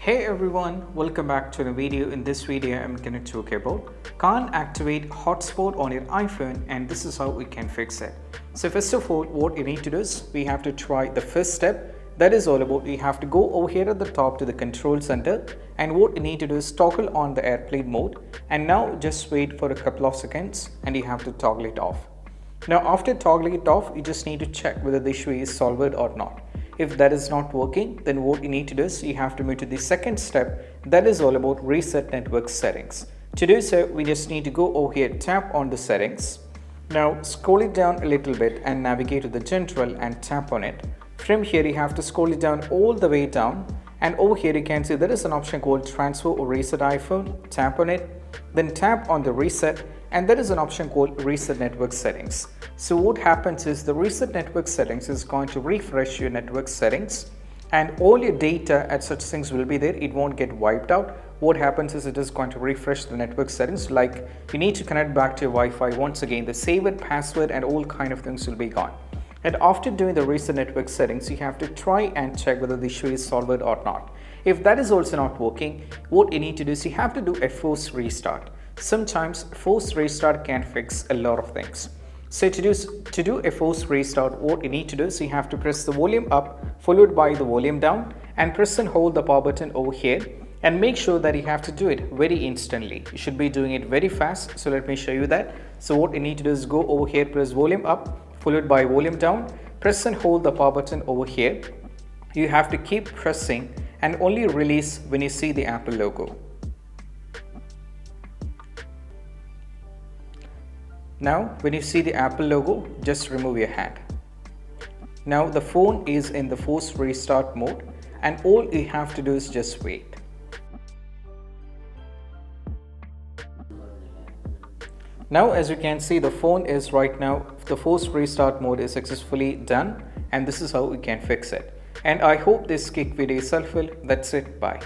Hey everyone, welcome back to the video. In this video I'm going to talk about can't activate hotspot on your iPhone, and this is how we can fix it. So first of all, what you need to do is we have to try the first step. That is all about we have to go over here at the top to the control center, and what you need to do is toggle on the airplane mode, and now just wait for a couple of seconds and you have to toggle it off. Now after toggling it off, you just need to check whether the issue is solved or not. If that is not working, then what you need to do is you have to move to the second step. That is all about reset network settings. To do so, we just need to go over here, tap on the settings. Now scroll it down a little bit and navigate to the general and tap on it. From here you have to scroll it down all the way down, and over here you can see there is an option called transfer or reset iPhone. Tap on it, then tap on the reset, and there is an option called reset network settings. So what happens is the reset network settings is going to refresh your network settings, and all your data at such things will be there. It won't get wiped out. What happens is it is going to refresh the network settings, like you need to connect back to your Wi-Fi. Once again, the saved password and all kind of things will be gone. And after doing the reset network settings, you have to try and check whether the issue is solved or not. If that is also not working, what you need to do is you have to do a forced restart. Sometimes forced restart can fix a lot of things. So to do a forced restart, what you need to do is you have to press the volume up followed by the volume down, and press and hold the power button over here, and make sure that you have to do it very instantly. You should be doing it very fast. So let me show you that. So what you need to do is go over here, press volume up followed by volume down, press and hold the power button over here. You have to keep pressing and only release when you see the Apple logo. Now when you see the Apple logo, just remove your hand. Now the phone is in the forced restart mode, and all you have to do is just wait. Now as you can see, the phone is right now, the forced restart mode is successfully done, and this is how we can fix it. And I hope this quick video is helpful. That's it. Bye.